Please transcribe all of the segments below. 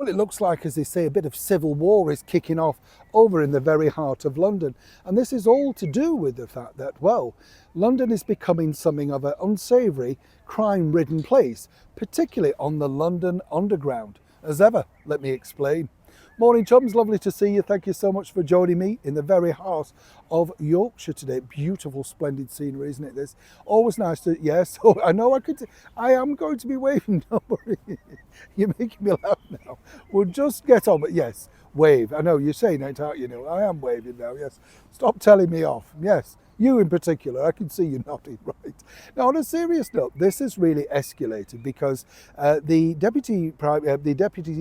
Well, it looks like, as they say, a bit of civil war is kicking off over in the very heart of London. And this is all to do with the fact that, well, London is becoming something of an unsavoury, crime-ridden place, particularly on the London Underground. As ever, let me explain. Morning, chums. Lovely to see you. Thank you so much for joining me in the very heart of Yorkshire today. Beautiful, splendid scenery, isn't it? This always nice to. Yes, oh, I know. I am going to be waving. Don't worry. You're making me laugh now. We'll just get on. But yes, wave. I know you're saying that, aren't you? Neil? I am waving now. Yes. Stop telling me off. Yes. You in particular, I can see you nodding, right? Now, on a serious note, this has really escalated because the deputy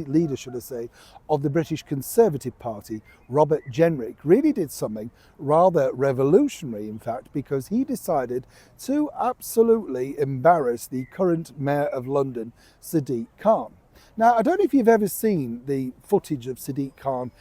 leader, should I say, of the British Conservative Party, Robert Jenrick, really did something rather revolutionary, in fact, because he decided to absolutely embarrass the current Mayor of London, Sadiq Khan. Now, I don't know if you've ever seen the footage of Sadiq Khan,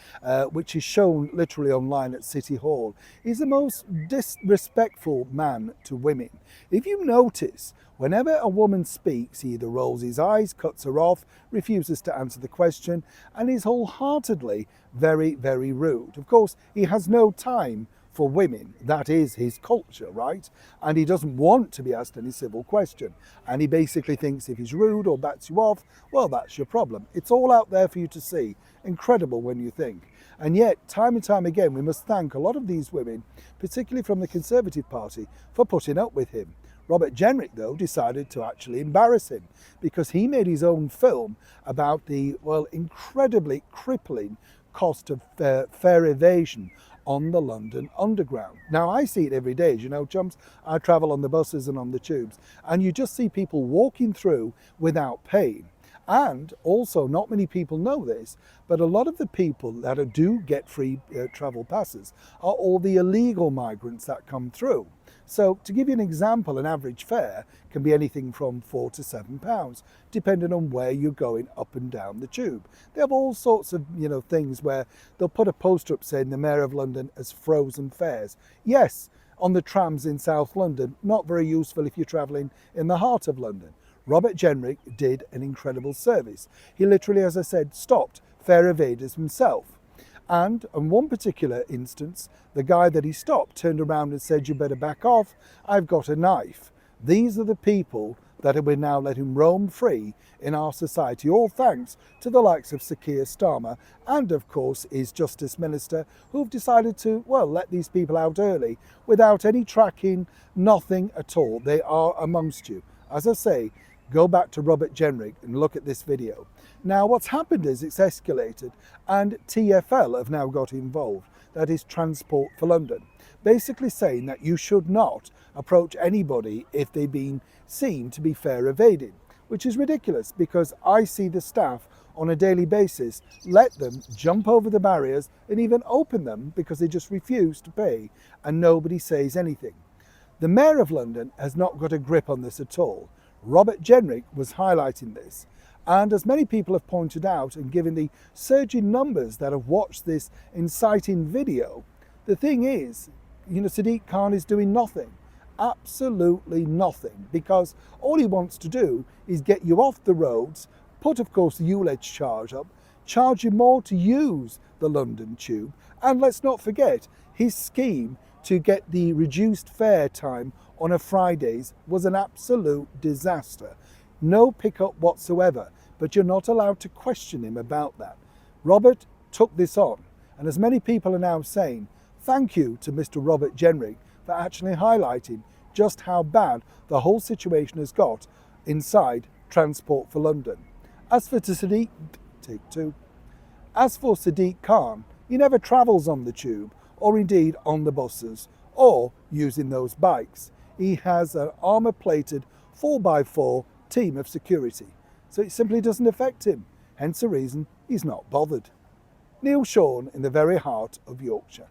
which is shown literally online at City Hall. He's the most disrespectful man to women. If you notice, whenever a woman speaks, he either rolls his eyes, cuts her off, refuses to answer the question, and is wholeheartedly very, very rude. Of course, he has no time for women. That is his culture, right? And he doesn't want to be asked any civil question. And he basically thinks if he's rude or bats you off, well, that's your problem. It's all out there for you to see. Incredible when you think. And yet, time and time again, we must thank a lot of these women, particularly from the Conservative Party, for putting up with him. Robert Jenrick, though, decided to actually embarrass him because he made his own film about the, well, incredibly crippling cost of fare evasion on the London Underground. Now, I see it every day, as you know, chums. I travel on the buses and on the tubes, and you just see people walking through without paying. And also, not many people know this, but a lot of the people that do get free travel passes are all the illegal migrants that come through. So to give you an example, an average fare can be anything from £4 to £7, depending on where you're going up and down the tube. They have all sorts of, things where they'll put a poster up saying the Mayor of London has frozen fares. Yes, on the trams in South London, not very useful if you're travelling in the heart of London. Robert Jenrick did an incredible service. He literally, as I said, stopped fare evaders himself. And on one particular instance, the guy that he stopped turned around and said, "You better back off, I've got a knife." These are the people that we're now letting roam free in our society, all thanks to the likes of Sir Keir Starmer and, of course, his Justice Minister, who've decided to, well, let these people out early without any tracking, nothing at all. They are amongst you. As I say, go back to Robert Jenrick and look at this video. Now, what's happened is it's escalated and TfL have now got involved, that is Transport for London, basically saying that you should not approach anybody if they've been seen to be fare evading, which is ridiculous because I see the staff on a daily basis let them jump over the barriers and even open them because they just refuse to pay and nobody says anything. The Mayor of London has not got a grip on this at all. Robert Jenrick was highlighting this. And as many people have pointed out and given the surging numbers that have watched this inciting video, the thing is, Sadiq Khan is doing nothing. Absolutely nothing. Because all he wants to do is get you off the roads, put, of course, the ULEZ charge up, charge you more to use the London Tube. And let's not forget, his scheme to get the reduced fare time on a Fridays was an absolute disaster. No pickup whatsoever, but you're not allowed to question him about that. Robert took this on, and as many people are now saying, thank you to Mr. Robert Jenrick for actually highlighting just how bad the whole situation has got inside Transport for London. As for Sadiq Khan, he never travels on the tube, or indeed on the buses, or using those bikes. He has an armour-plated 4x4 team of security, so it simply doesn't affect him, hence the reason he's not bothered. Neil Sean in the very heart of Yorkshire.